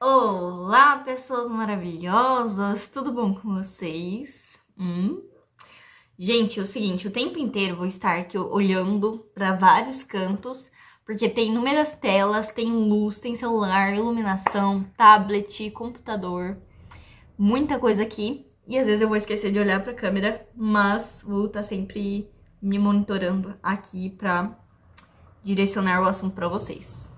Olá, pessoas maravilhosas! Tudo bom com vocês? Gente, é o seguinte, o tempo inteiro eu vou estar aqui olhando para vários cantos, porque tem inúmeras telas, tem luz, tem celular, iluminação, tablet, computador, muita coisa aqui. E às vezes eu vou esquecer de olhar para a câmera, mas vou estar sempre me monitorando aqui para direcionar o assunto para vocês.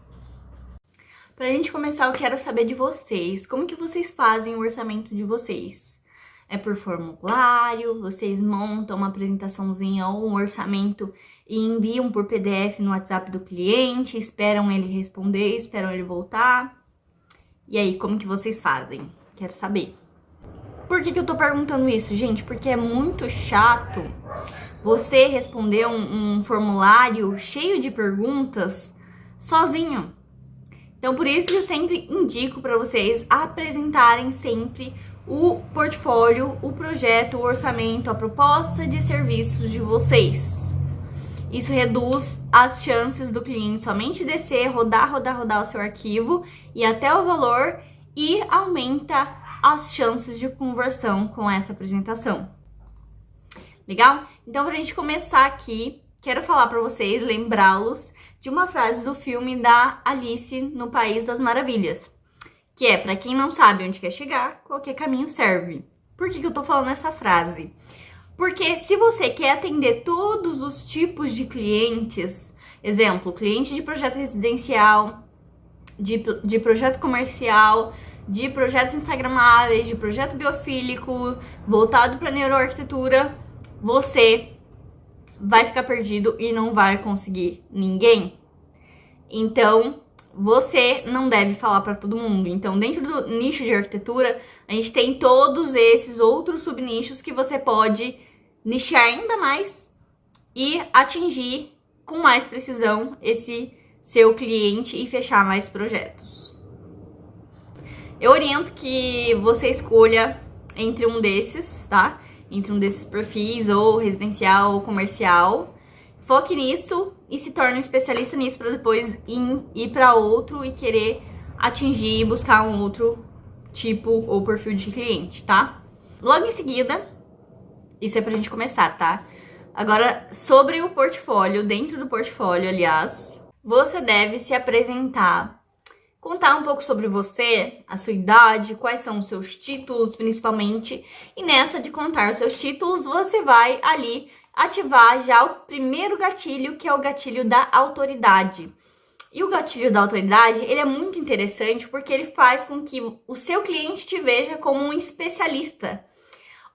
Pra gente começar, eu quero saber de vocês. Como que vocês fazem o orçamento de vocês? É por formulário? Vocês montam uma apresentaçãozinha ou um orçamento e enviam por PDF no WhatsApp do cliente? Esperam ele responder? Esperam ele voltar? E aí, como que vocês fazem? Quero saber. Por que eu tô perguntando isso, gente? Porque é muito chato você responder um formulário cheio de perguntas sozinho. Então, por isso eu sempre indico para vocês apresentarem sempre o portfólio, o projeto, o orçamento, a proposta de serviços de vocês. Isso reduz as chances do cliente somente descer, rodar o seu arquivo e até o valor e aumenta as chances de conversão com essa apresentação. Legal? Então, para a gente começar aqui, quero falar para vocês, lembrá-los de uma frase do filme da Alice no País das Maravilhas, que é, para quem não sabe onde quer chegar, qualquer caminho serve. Por que eu tô falando essa frase? Porque se você quer atender todos os tipos de clientes, exemplo, cliente de projeto residencial, de projeto comercial, de projetos instagramáveis, de projeto biofílico, voltado para neuroarquitetura, você vai ficar perdido e não vai conseguir ninguém. Então, você não deve falar para todo mundo. Então, dentro do nicho de arquitetura, a gente tem todos esses outros subnichos que você pode nichar ainda mais e atingir com mais precisão esse seu cliente e fechar mais projetos. Eu oriento que você escolha entre um desses, tá? Entre um desses perfis, ou residencial ou comercial. Foque nisso e se torne um especialista nisso para depois ir para outro e querer atingir e buscar um outro tipo ou perfil de cliente, tá? Logo em seguida, isso é pra gente começar, tá? Agora, sobre o portfólio, dentro do portfólio, aliás, você deve se apresentar, contar um pouco sobre você, a sua idade, quais são os seus títulos, principalmente. E nessa de contar os seus títulos, você vai ali ativar já o primeiro gatilho, que é o gatilho da autoridade. E o gatilho da autoridade, ele é muito interessante porque ele faz com que o seu cliente te veja como um especialista.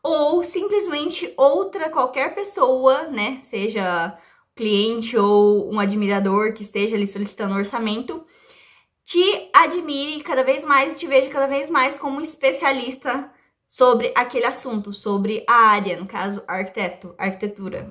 Ou simplesmente qualquer pessoa, né? Seja cliente ou um admirador que esteja ali solicitando orçamento, te admire cada vez mais e te veja cada vez mais como um especialista sobre aquele assunto, sobre a área, no caso, arquitetura.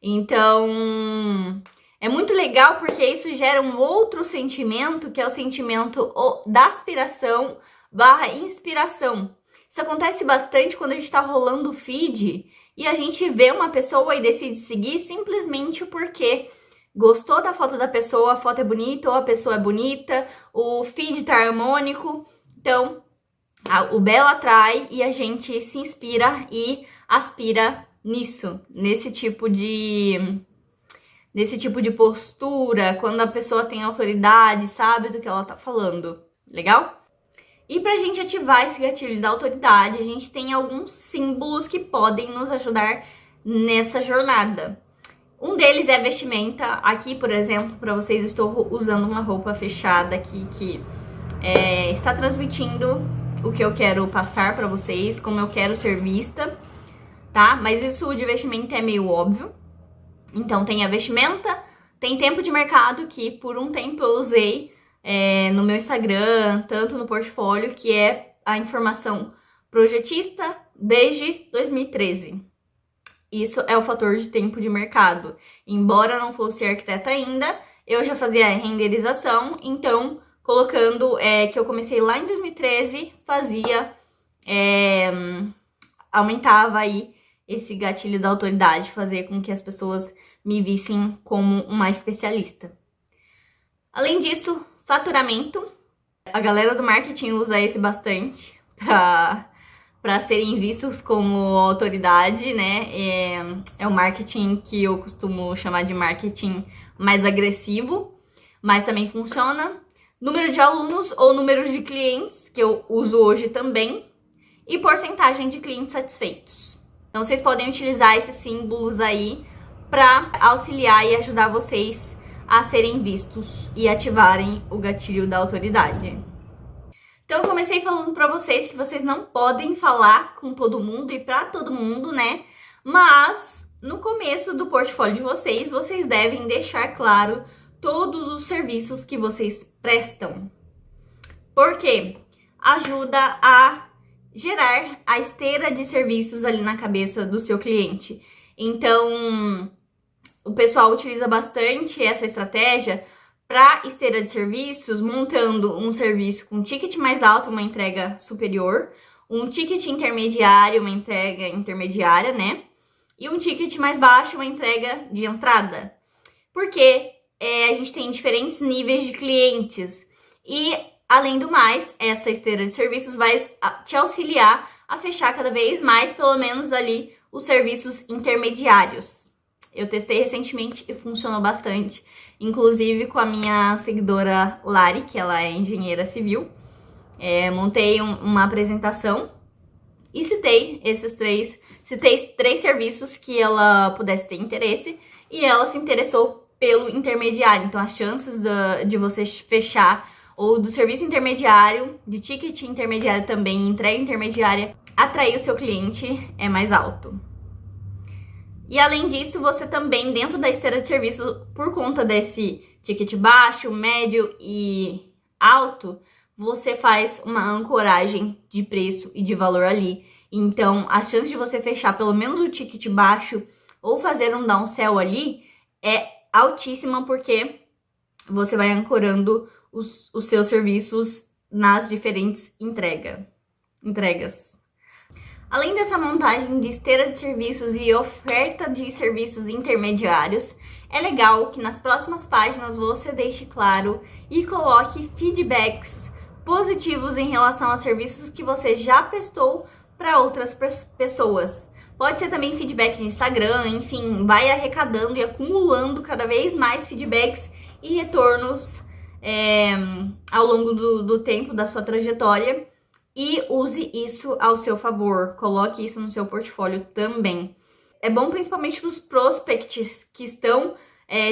Então, é muito legal porque isso gera um outro sentimento, que é o sentimento da aspiração / inspiração. Isso acontece bastante quando a gente tá rolando o feed e a gente vê uma pessoa e decide seguir simplesmente porque gostou da foto da pessoa, a foto é bonita ou a pessoa é bonita, o feed tá harmônico. Então, o belo atrai e a gente se inspira e aspira nisso, nesse tipo de postura, quando a pessoa tem autoridade, sabe do que ela tá falando. Legal? E pra gente ativar esse gatilho da autoridade, a gente tem alguns símbolos que podem nos ajudar nessa jornada. Um deles é a vestimenta. Aqui, por exemplo, para vocês, estou usando uma roupa fechada aqui que está transmitindo o que eu quero passar para vocês, como eu quero ser vista, tá? Mas isso de vestimenta é meio óbvio. Então, tem a vestimenta, tem tempo de mercado, que por um tempo eu usei no meu Instagram, tanto no portfólio, que é a informação projetista desde 2013. Isso é o fator de tempo de mercado. Embora eu não fosse arquiteta ainda, eu já fazia renderização, então colocando que eu comecei lá em 2013, aumentava aí esse gatilho da autoridade, fazer com que as pessoas me vissem como uma especialista. Além disso, faturamento. A galera do marketing usa esse bastante para serem vistos como autoridade, né? É o marketing que eu costumo chamar de marketing mais agressivo, mas também funciona. Número de alunos ou número de clientes, que eu uso hoje também, e porcentagem de clientes satisfeitos. Então, vocês podem utilizar esses símbolos aí para auxiliar e ajudar vocês a serem vistos e ativarem o gatilho da autoridade. Então, eu comecei falando para vocês que vocês não podem falar com todo mundo e para todo mundo, né? Mas, no começo do portfólio de vocês, vocês devem deixar claro todos os serviços que vocês prestam. Por quê? Ajuda a gerar a esteira de serviços ali na cabeça do seu cliente. Então, o pessoal utiliza bastante essa estratégia para esteira de serviços, montando um serviço com ticket mais alto, uma entrega superior, um ticket intermediário, uma entrega intermediária, né? E um ticket mais baixo, uma entrega de entrada. Porque a gente tem diferentes níveis de clientes e, além do mais, essa esteira de serviços vai te auxiliar a fechar cada vez mais, pelo menos ali, os serviços intermediários. Eu testei recentemente e funcionou bastante, inclusive com a minha seguidora Lari, que ela é engenheira civil. Montei uma apresentação e citei três serviços que ela pudesse ter interesse e ela se interessou pelo intermediário. Então, as chances de você fechar ou do serviço intermediário, de ticket intermediário também, entrega intermediária, atrair o seu cliente é mais alto. E além disso, você também, dentro da esteira de serviço, por conta desse ticket baixo, médio e alto, você faz uma ancoragem de preço e de valor ali. Então, a chance de você fechar pelo menos o ticket baixo ou fazer um downsell ali é altíssima, porque você vai ancorando os seus serviços nas diferentes entregas. Além dessa montagem de esteira de serviços e oferta de serviços intermediários, é legal que nas próximas páginas você deixe claro e coloque feedbacks positivos em relação a serviços que você já prestou para outras pessoas. Pode ser também feedback de Instagram, enfim, vai arrecadando e acumulando cada vez mais feedbacks e retornos ao longo do tempo da sua trajetória. E use isso ao seu favor, coloque isso no seu portfólio também. É bom principalmente para os prospects que estão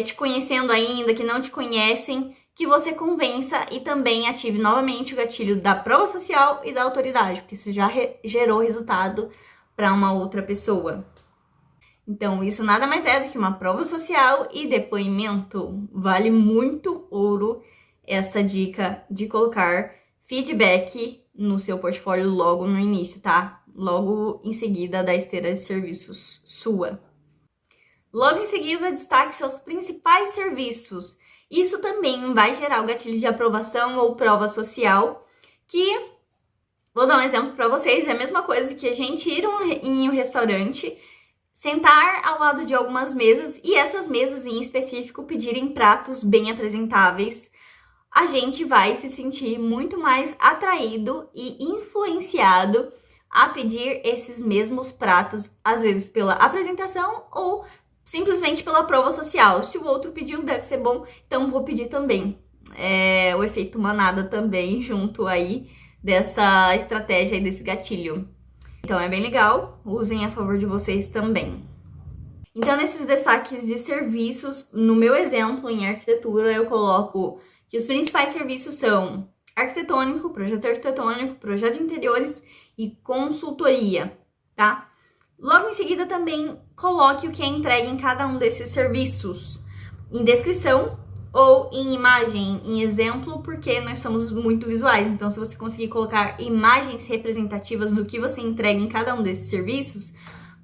te conhecendo ainda, que não te conhecem, que você convença e também ative novamente o gatilho da prova social e da autoridade, porque isso já gerou resultado para uma outra pessoa. Então, isso nada mais é do que uma prova social e depoimento. Vale muito ouro essa dica de colocar feedback no seu portfólio logo no início, tá? Logo em seguida da esteira de serviços sua. Logo em seguida, destaque seus principais serviços. Isso também vai gerar o gatilho de aprovação ou prova social, que, vou dar um exemplo para vocês, é a mesma coisa que a gente ir em um restaurante, sentar ao lado de algumas mesas e essas mesas em específico pedirem pratos bem apresentáveis. A gente vai se sentir muito mais atraído e influenciado a pedir esses mesmos pratos, às vezes pela apresentação ou simplesmente pela prova social. Se o outro pediu, deve ser bom, então vou pedir também. O efeito manada também junto aí dessa estratégia e desse gatilho. Então é bem legal, usem a favor de vocês também. Então, nesses destaques de serviços, no meu exemplo em arquitetura, eu coloco que os principais serviços são arquitetônico, projeto de interiores e consultoria, tá? Logo em seguida, também coloque o que é entregue em cada um desses serviços, em descrição ou em imagem, em exemplo, porque nós somos muito visuais. Então, se você conseguir colocar imagens representativas do que você entrega em cada um desses serviços,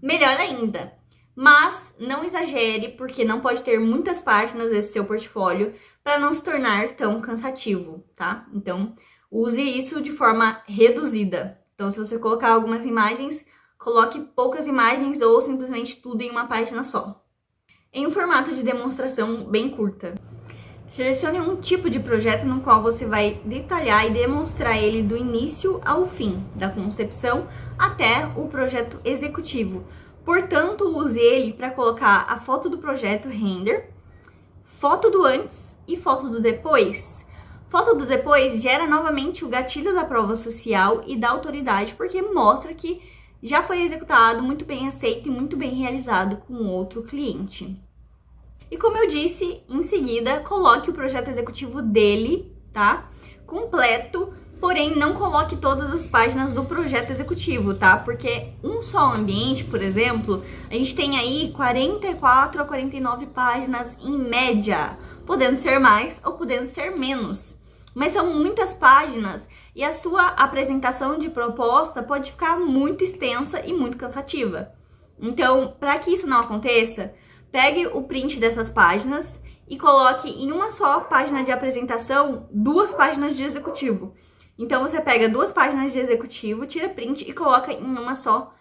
melhor ainda. Mas não exagere, porque não pode ter muitas páginas esse seu portfólio para não se tornar tão cansativo, tá? Então, use isso de forma reduzida. Então, se você colocar algumas imagens, coloque poucas imagens ou simplesmente tudo em uma página só, em um formato de demonstração bem curta. Selecione um tipo de projeto no qual você vai detalhar e demonstrar ele do início ao fim, da concepção até o projeto executivo. Portanto, use ele para colocar a foto do projeto render, foto do antes e foto do depois. Foto do depois gera novamente o gatilho da prova social e da autoridade, porque mostra que já foi executado, muito bem aceito e muito bem realizado com outro cliente. E como eu disse, em seguida, coloque o projeto executivo dele, tá? Completo, porém não coloque todas as páginas do projeto executivo, tá? Porque um só ambiente, por exemplo, a gente tem aí 44 a 49 páginas em média, podendo ser mais ou podendo ser menos. Mas são muitas páginas e a sua apresentação de proposta pode ficar muito extensa e muito cansativa. Então, para que isso não aconteça, pegue o print dessas páginas e coloque em uma só página de apresentação 2 páginas de executivo. Então, você pega 2 páginas de executivo, tira print e coloca em uma só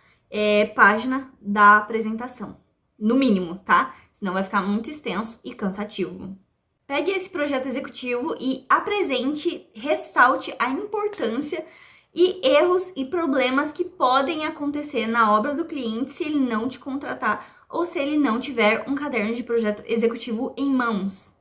página da apresentação. No mínimo, tá? Senão vai ficar muito extenso e cansativo. Pegue esse projeto executivo e apresente, ressalte a importância e erros e problemas que podem acontecer na obra do cliente se ele não te contratar ou se ele não tiver um caderno de projeto executivo em mãos.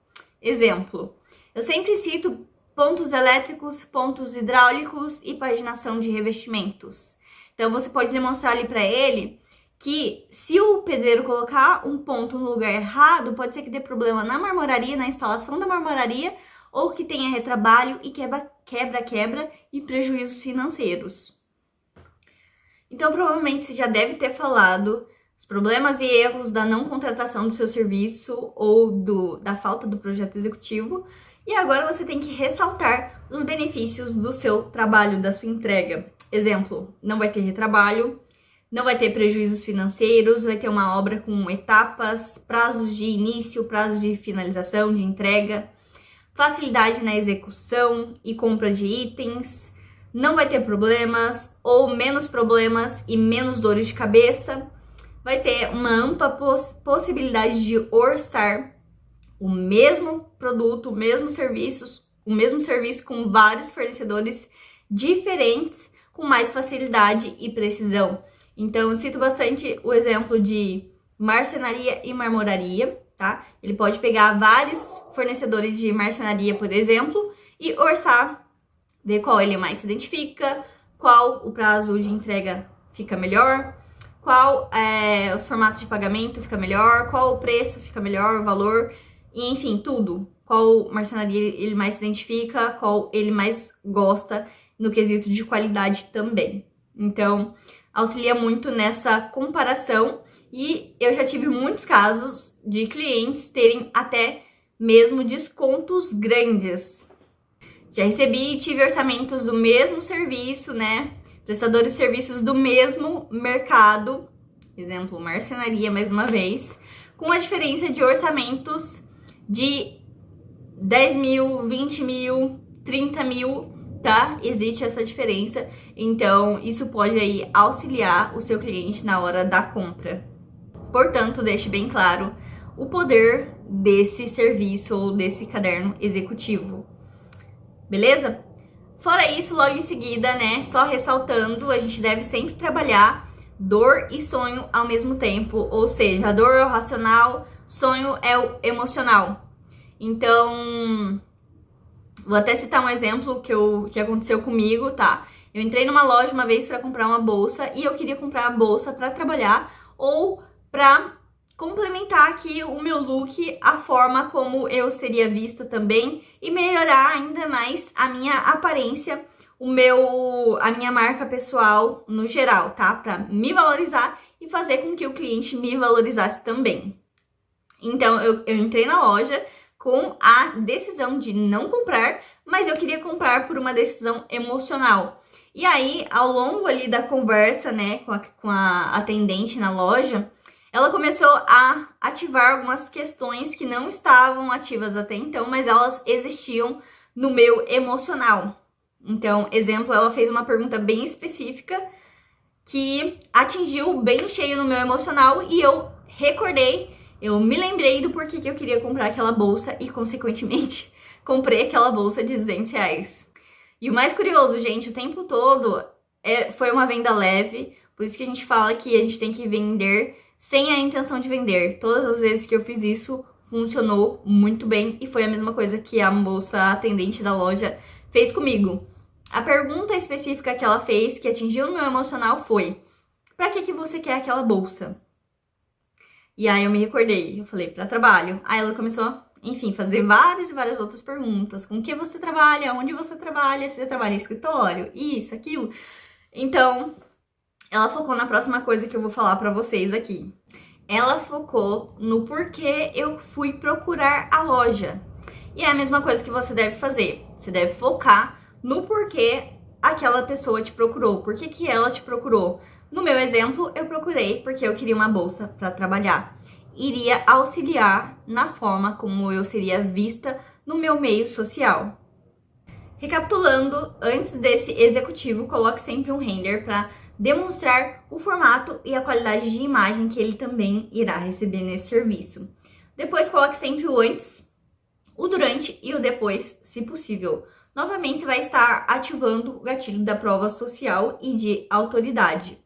Exemplo, eu sempre cito pontos elétricos, pontos hidráulicos e paginação de revestimentos. Então, você pode demonstrar ali para ele que se o pedreiro colocar um ponto no lugar errado, pode ser que dê problema na marmoraria, na instalação da marmoraria, ou que tenha retrabalho e quebra e prejuízos financeiros. Então, provavelmente você já deve ter falado os problemas e erros da não contratação do seu serviço ou da falta do projeto executivo, e agora você tem que ressaltar os benefícios do seu trabalho, da sua entrega. Exemplo, não vai ter retrabalho, não vai ter prejuízos financeiros, vai ter uma obra com etapas, prazos de início, prazos de finalização, de entrega, facilidade na execução e compra de itens, não vai ter problemas ou menos problemas e menos dores de cabeça, vai ter uma ampla possibilidade de orçar o mesmo produto, o mesmo serviço com vários fornecedores diferentes, com mais facilidade e precisão. Então, eu cito bastante o exemplo de marcenaria e marmoraria, tá? Ele pode pegar vários fornecedores de marcenaria, por exemplo, e orçar, ver qual ele mais se identifica, qual o prazo de entrega fica melhor, qual os formatos de pagamento fica melhor, qual o preço fica melhor, o valor, e, enfim, tudo. Qual marcenaria ele mais se identifica, qual ele mais gosta no quesito de qualidade também. Então, auxilia muito nessa comparação e eu já tive muitos casos de clientes terem até mesmo descontos grandes. Já recebi e tive orçamentos do mesmo serviço, né? Prestadores de serviços do mesmo mercado, exemplo, marcenaria, mais uma vez, com a diferença de orçamentos de 10 mil, 20 mil, 30 mil, tá? Existe essa diferença, então isso pode aí auxiliar o seu cliente na hora da compra. Portanto, deixe bem claro o poder desse serviço ou desse caderno executivo. Beleza? Fora isso, logo em seguida, né, só ressaltando, a gente deve sempre trabalhar dor e sonho ao mesmo tempo, ou seja, a dor é o racional, sonho é o emocional. Então, vou até citar um exemplo que aconteceu comigo, tá? Eu entrei numa loja uma vez para comprar uma bolsa e eu queria comprar a bolsa para trabalhar ou para complementar aqui o meu look, a forma como eu seria vista também e melhorar ainda mais a minha aparência, a minha marca pessoal no geral, tá? Para me valorizar e fazer com que o cliente me valorizasse também. Então, eu entrei na loja com a decisão de não comprar, mas eu queria comprar por uma decisão emocional. E aí, ao longo ali da conversa, né, com a atendente na loja, ela começou a ativar algumas questões que não estavam ativas até então, mas elas existiam no meu emocional. Então, exemplo, ela fez uma pergunta bem específica que atingiu bem cheio no meu emocional e eu recordei eu me lembrei do porquê que eu queria comprar aquela bolsa e, consequentemente, comprei aquela bolsa de R$200. E o mais curioso, gente, o tempo todo foi uma venda leve, por isso que a gente fala que a gente tem que vender sem a intenção de vender. Todas as vezes que eu fiz isso, funcionou muito bem e foi a mesma coisa que a moça atendente da loja fez comigo. A pergunta específica que ela fez, que atingiu o meu emocional, foi: pra que você quer aquela bolsa? E aí eu me recordei, eu falei, pra trabalho. Aí ela começou, enfim, fazer várias e várias outras perguntas. Com que você trabalha? Onde você trabalha? Se você trabalha em escritório? Isso, aquilo. Então, ela focou na próxima coisa que eu vou falar pra vocês aqui. Ela focou no porquê eu fui procurar a loja. E é a mesma coisa que você deve fazer. Você deve focar no porquê aquela pessoa te procurou. Por que ela te procurou? No meu exemplo, eu procurei porque eu queria uma bolsa para trabalhar. Iria auxiliar na forma como eu seria vista no meu meio social. Recapitulando, antes desse executivo, coloque sempre um render para demonstrar o formato e a qualidade de imagem que ele também irá receber nesse serviço. Depois, coloque sempre o antes, o durante e o depois, se possível. Novamente, você vai estar ativando o gatilho da prova social e de autoridade.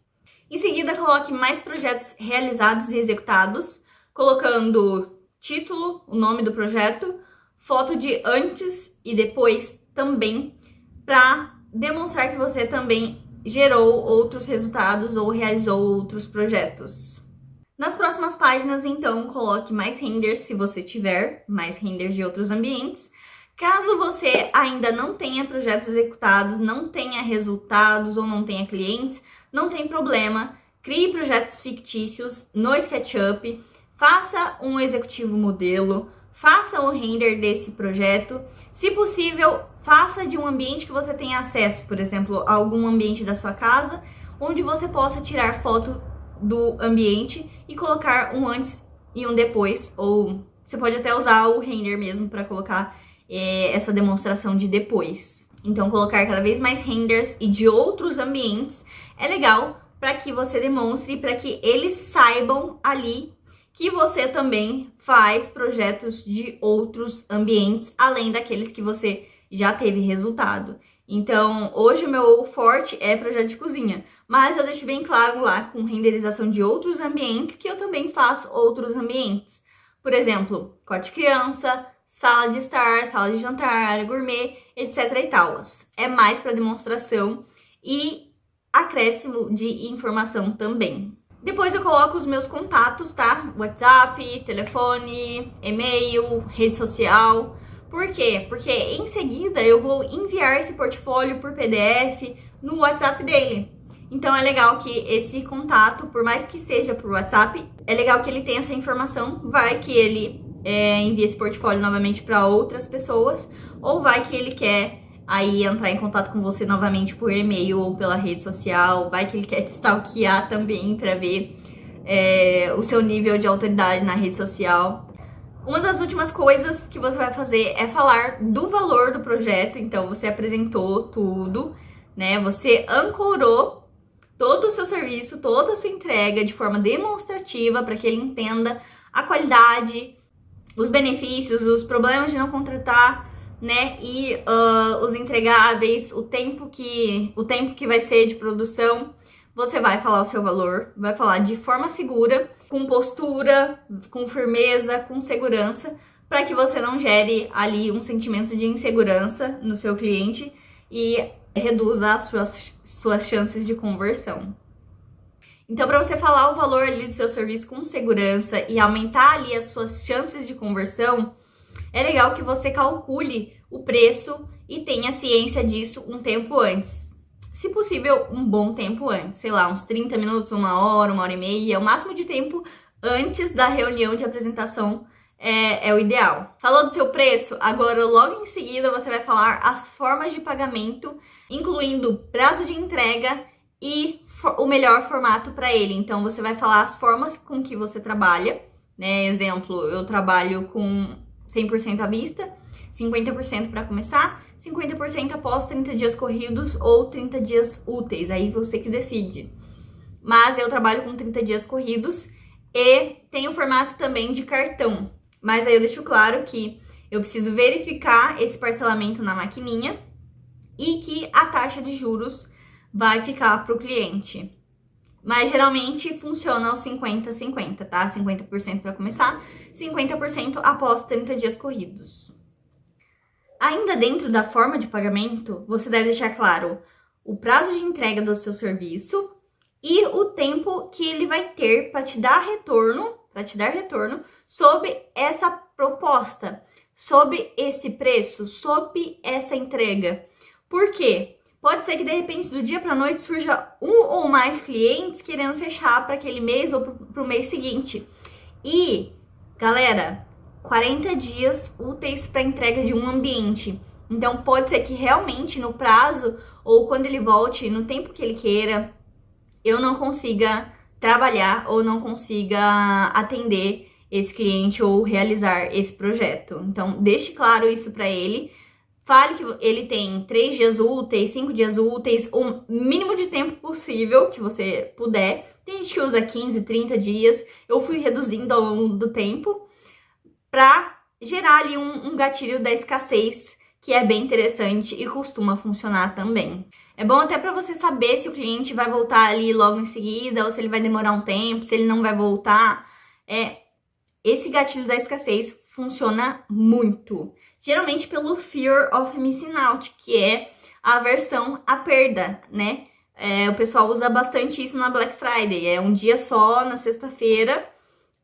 Em seguida, coloque mais projetos realizados e executados, colocando título, o nome do projeto, foto de antes e depois também, para demonstrar que você também gerou outros resultados ou realizou outros projetos. Nas próximas páginas, então, coloque mais renders se você tiver, mais renders de outros ambientes. Caso você ainda não tenha projetos executados, não tenha resultados ou não tenha clientes, não tem problema. Crie projetos fictícios no SketchUp, faça um executivo modelo, faça o render desse projeto. Se possível, faça de um ambiente que você tenha acesso, por exemplo, a algum ambiente da sua casa, onde você possa tirar foto do ambiente e colocar um antes e um depois, ou você pode até usar o render mesmo para colocar essa demonstração de depois. Então, colocar cada vez mais renders e de outros ambientes é legal para que você demonstre, para que eles saibam ali que você também faz projetos de outros ambientes, além daqueles que você já teve resultado. Então, hoje o meu forte é projeto de cozinha, mas eu deixo bem claro lá com renderização de outros ambientes que eu também faço outros ambientes. Por exemplo, quarto de criança, sala de estar, sala de jantar, área gourmet, etc e tal. É mais para demonstração e acréscimo de informação também. Depois eu coloco os meus contatos, tá? WhatsApp, telefone, e-mail, rede social. Por quê? Porque em seguida eu vou enviar esse portfólio por PDF no WhatsApp dele. Então é legal que esse contato, por mais que seja por WhatsApp, é legal que ele tenha essa informação. Vai que ele envia esse portfólio novamente para outras pessoas, ou vai que ele quer aí entrar em contato com você novamente por e-mail ou pela rede social, vai que ele quer te stalkear também para ver o seu nível de autoridade na rede social. Uma das últimas coisas que você vai fazer é falar do valor do projeto. Então, você apresentou tudo, né? Você ancorou todo o seu serviço, toda a sua entrega de forma demonstrativa para que ele entenda a qualidade, os benefícios, os problemas de não contratar, né? E os entregáveis, o tempo que vai ser de produção. Você vai falar o seu valor, vai falar de forma segura, com postura, com firmeza, com segurança, para que você não gere ali um sentimento de insegurança no seu cliente e reduza as suas chances de conversão. Então, para você falar o valor ali do seu serviço com segurança e aumentar ali as suas chances de conversão, é legal que você calcule o preço e tenha ciência disso um tempo antes. Se possível, um bom tempo antes, sei lá, uns 30 minutos, uma hora e meia, o máximo de tempo antes da reunião de apresentação é o ideal. Falou do seu preço? Agora, logo em seguida, você vai falar as formas de pagamento, incluindo prazo de entrega e o melhor formato para ele. Então, você vai falar as formas com que você trabalha, né? Exemplo, eu trabalho com 100% à vista, 50% para começar, 50% após 30 dias corridos ou 30 dias úteis, aí você que decide. Mas eu trabalho com 30 dias corridos e tem o formato também de cartão. Mas aí eu deixo claro que eu preciso verificar esse parcelamento na maquininha e que a taxa de juros vai ficar para o cliente. Mas geralmente funciona aos 50-50, tá? 50% para começar, 50% após 30 dias corridos. Ainda dentro da forma de pagamento, você deve deixar claro o prazo de entrega do seu serviço e o tempo que ele vai ter para te dar retorno, sobre essa proposta, sobre esse preço, sobre essa entrega. Por quê? Pode ser que de repente do dia para a noite surja um ou mais clientes querendo fechar para aquele mês ou para o mês seguinte. E, galera, 40 dias úteis para entrega de um ambiente. Então pode ser que realmente no prazo ou quando ele volte no tempo que ele queira, eu não consiga trabalhar ou não consiga atender esse cliente ou realizar esse projeto. Então deixe claro isso para ele. Fale que ele tem 3 dias úteis, 5 dias úteis, o mínimo de tempo possível que você puder. Tem gente que usa 15, 30 dias. Eu fui reduzindo ao longo do tempo para gerar ali um gatilho da escassez, que é bem interessante e costuma funcionar também. É bom até para você saber se o cliente vai voltar ali logo em seguida ou se ele vai demorar um tempo, se ele não vai voltar. Esse gatilho da escassez funciona muito. Geralmente pelo Fear of Missing Out, que é a aversão à perda, né? O pessoal usa bastante isso na Black Friday. É um dia só, na sexta-feira,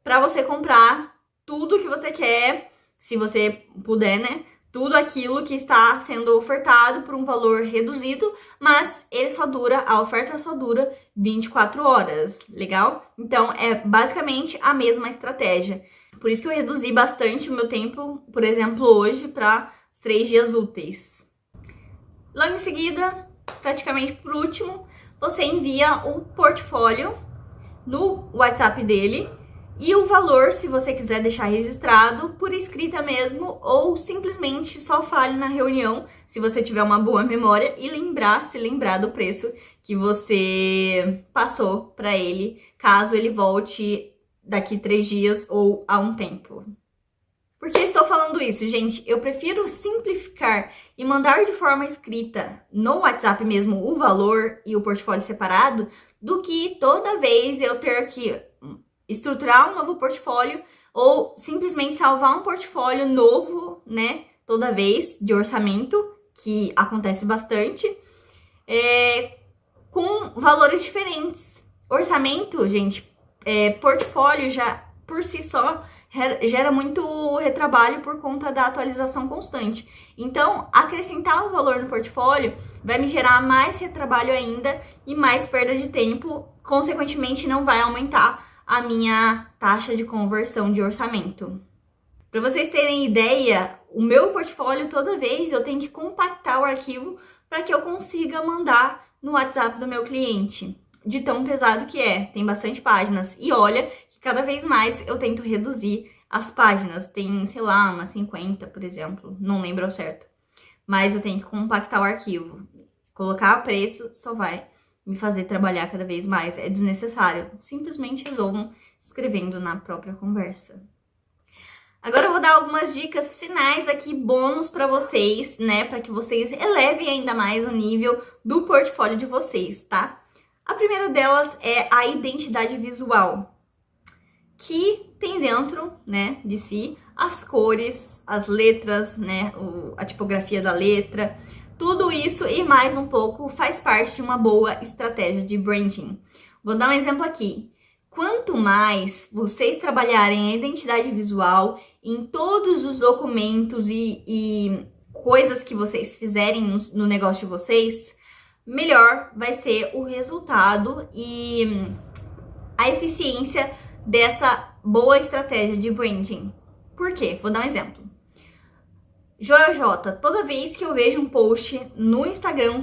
para você comprar tudo que você quer, se você puder, né? Tudo aquilo que está sendo ofertado por um valor reduzido, mas a oferta só dura 24 horas, legal? Então, é basicamente a mesma estratégia. Por isso que eu reduzi bastante o meu tempo, por exemplo, hoje, para 3 dias úteis. Logo em seguida, praticamente por último, você envia o portfólio no WhatsApp dele e o valor, se você quiser deixar registrado, por escrita mesmo, ou simplesmente só fale na reunião, se você tiver uma boa memória, e se lembrar do preço que você passou para ele, caso ele volte daqui 3 dias ou a um tempo. Por que estou falando isso, gente? Eu prefiro simplificar e mandar de forma escrita no WhatsApp mesmo o valor e o portfólio separado, do que toda vez eu ter que estruturar um novo portfólio ou simplesmente salvar um portfólio novo, né? Toda vez de orçamento, que acontece bastante, com valores diferentes. Orçamento, gente, portfólio já por si só gera muito retrabalho por conta da atualização constante. Então, acrescentar um valor no portfólio vai me gerar mais retrabalho ainda e mais perda de tempo, consequentemente não vai aumentar a minha taxa de conversão de orçamento. Para vocês terem ideia, o meu portfólio, toda vez eu tenho que compactar o arquivo para que eu consiga mandar no WhatsApp do meu cliente, de tão pesado que é. Tem bastante páginas. E olha que cada vez mais eu tento reduzir as páginas. Tem, sei lá, umas 50, por exemplo. Não lembro ao certo. Mas eu tenho que compactar o arquivo. Colocar o preço só vai me fazer trabalhar cada vez mais. É desnecessário. Simplesmente resolvam escrevendo na própria conversa. Agora eu vou dar algumas dicas finais aqui, bônus para vocês, né? Para que vocês elevem ainda mais o nível do portfólio de vocês, tá? A primeira delas é a identidade visual, que tem dentro, né, de si as cores, as letras, né, a tipografia da letra. Tudo isso e mais um pouco faz parte de uma boa estratégia de branding. Vou dar um exemplo aqui. Quanto mais vocês trabalharem a identidade visual em todos os documentos e coisas que vocês fizerem no negócio de vocês, melhor vai ser o resultado e a eficiência dessa boa estratégia de branding. Por quê? Vou dar um exemplo. Joel J, toda vez que eu vejo um post no Instagram,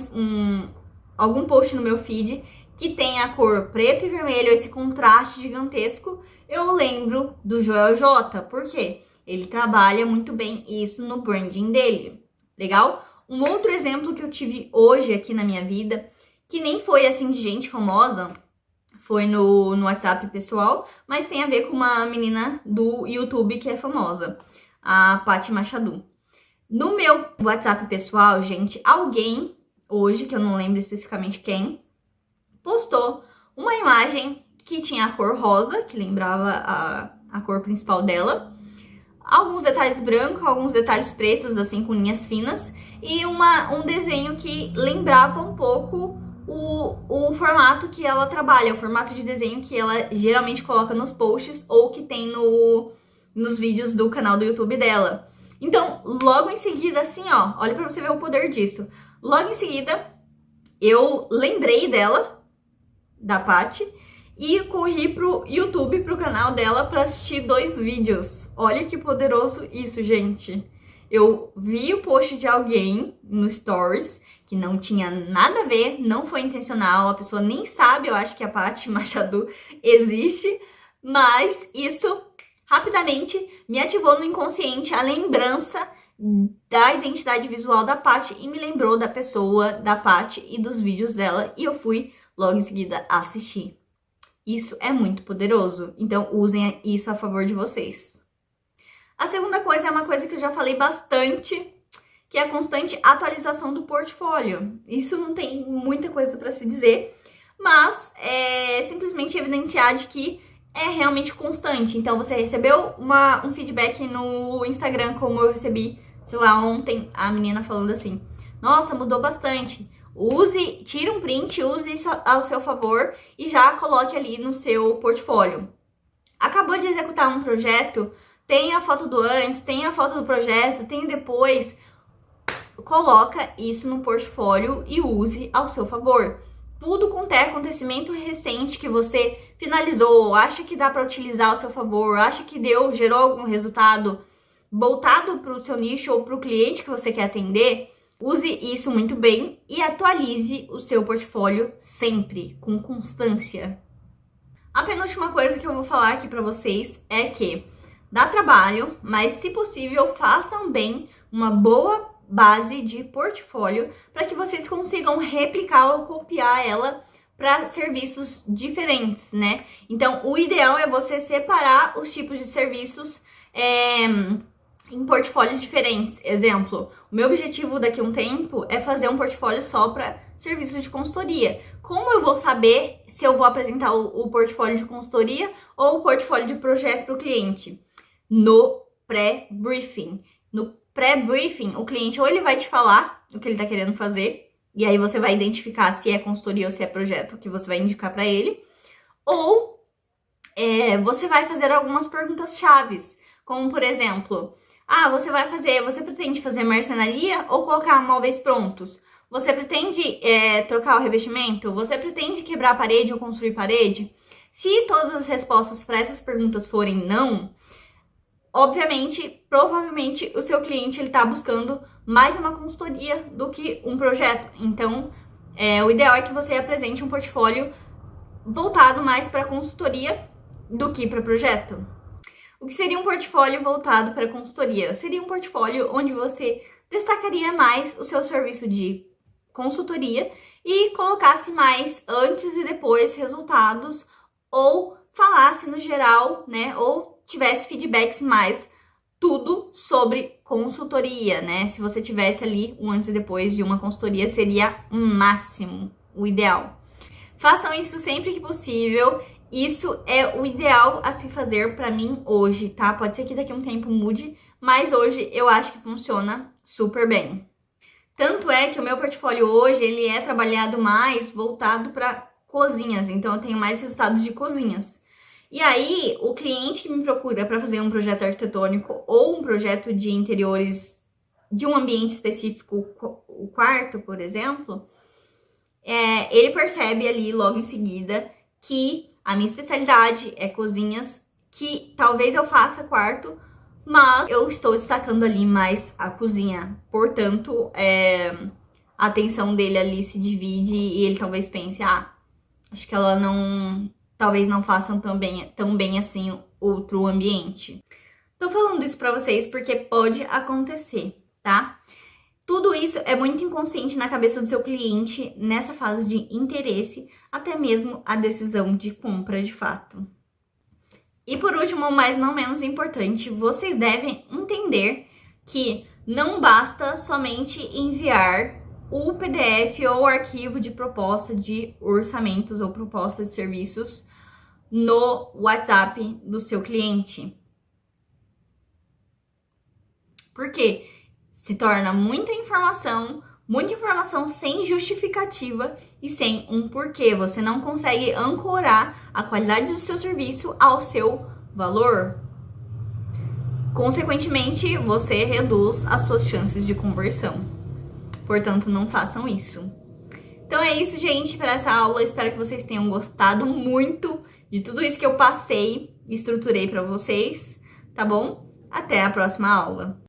algum post no meu feed que tem a cor preto e vermelho, esse contraste gigantesco, eu lembro do Joel J. Por quê? Ele trabalha muito bem isso no branding dele. Legal? Um outro exemplo que eu tive hoje aqui na minha vida, que nem foi assim de gente famosa, foi no WhatsApp pessoal, mas tem a ver com uma menina do YouTube que é famosa, a Paty Machado. No meu WhatsApp pessoal, gente, alguém, hoje, que eu não lembro especificamente quem, postou uma imagem que tinha a cor rosa, que lembrava a cor principal dela, alguns detalhes brancos, alguns detalhes pretos, assim, com linhas finas, e um desenho que lembrava um pouco o formato que ela trabalha, o formato de desenho que ela geralmente coloca nos posts ou que tem nos vídeos do canal do YouTube dela. Então, logo em seguida, assim, ó, olha pra você ver o poder disso. Logo em seguida, eu lembrei dela, da Paty, e corri pro YouTube, pro canal dela, pra assistir 2 vídeos. Olha que poderoso isso, gente. Eu vi o post de alguém no Stories, que não tinha nada a ver, não foi intencional, a pessoa nem sabe, eu acho que a Paty Machado existe, mas isso rapidamente me ativou no inconsciente a lembrança da identidade visual da Paty e me lembrou da pessoa, da Paty e dos vídeos dela, e eu fui logo em seguida assistir. Isso é muito poderoso, então usem isso a favor de vocês. A segunda coisa é uma coisa que eu já falei bastante, que é a constante atualização do portfólio. Isso não tem muita coisa para se dizer, mas é simplesmente evidenciar de que é realmente constante. Então, você recebeu um feedback no Instagram, como eu recebi, sei lá, ontem, a menina falando assim, nossa, mudou bastante. Tire um print, use isso ao seu favor e já coloque ali no seu portfólio. Acabou de executar um projeto, tem a foto do antes, tem a foto do projeto, tem o depois. Coloca isso no portfólio e use ao seu favor. Tudo quanto é acontecimento recente que você finalizou, acha que dá para utilizar ao seu favor, acha que gerou algum resultado voltado para o seu nicho ou para o cliente que você quer atender, use isso muito bem e atualize o seu portfólio sempre, com constância. A penúltima coisa que eu vou falar aqui para vocês é que dá trabalho, mas se possível, façam bem uma boa base de portfólio para que vocês consigam replicar ou copiar ela para serviços diferentes, né? Então, o ideal é você separar os tipos de serviços em portfólios diferentes. Exemplo, o meu objetivo daqui a um tempo é fazer um portfólio só para serviços de consultoria. Como eu vou saber se eu vou apresentar o portfólio de consultoria ou o portfólio de projeto para o cliente? No pré-briefing. No pré-briefing, o cliente ou ele vai te falar o que ele está querendo fazer, e aí você vai identificar se é consultoria ou se é projeto que você vai indicar para ele, ou você vai fazer algumas perguntas chaves, como por exemplo, você pretende fazer marcenaria ou colocar móveis prontos? Você pretende trocar o revestimento? Você pretende quebrar a parede ou construir parede? Se todas as respostas para essas perguntas forem não, obviamente, provavelmente, o seu cliente está buscando mais uma consultoria do que um projeto. Então, o ideal é que você apresente um portfólio voltado mais para consultoria do que para projeto. O que seria um portfólio voltado para consultoria? Seria um portfólio onde você destacaria mais o seu serviço de consultoria e colocasse mais antes e depois resultados, ou falasse no geral, né, ou tivesse feedbacks mais tudo sobre consultoria, né? Se você tivesse ali um antes e depois de uma consultoria, seria um máximo, o ideal. Façam isso sempre que possível. Isso é o ideal a se fazer para mim hoje, tá? Pode ser que daqui a um tempo mude, mas hoje eu acho que funciona super bem. Tanto é que o meu portfólio hoje, ele é trabalhado mais voltado para cozinhas, então eu tenho mais resultados de cozinhas. E aí, o cliente que me procura para fazer um projeto arquitetônico ou um projeto de interiores de um ambiente específico, o quarto, por exemplo, ele percebe ali logo em seguida que a minha especialidade é cozinhas, que talvez eu faça quarto, mas eu estou destacando ali mais a cozinha. Portanto, a atenção dele ali se divide e ele talvez pense, acho que ela talvez não façam tão bem assim outro ambiente. Tô falando isso pra vocês porque pode acontecer, tá? Tudo isso é muito inconsciente na cabeça do seu cliente nessa fase de interesse, até mesmo a decisão de compra de fato. E por último, mas não menos importante, vocês devem entender que não basta somente enviar o PDF ou o arquivo de proposta de orçamentos ou proposta de serviços no WhatsApp do seu cliente. Por quê? Se torna muita informação sem justificativa e sem um porquê. Você não consegue ancorar a qualidade do seu serviço ao seu valor. Consequentemente, você reduz as suas chances de conversão. Portanto, não façam isso. Então é isso, gente, para essa aula. Espero que vocês tenham gostado muito de tudo isso que eu passei e estruturei para vocês, tá bom? Até a próxima aula.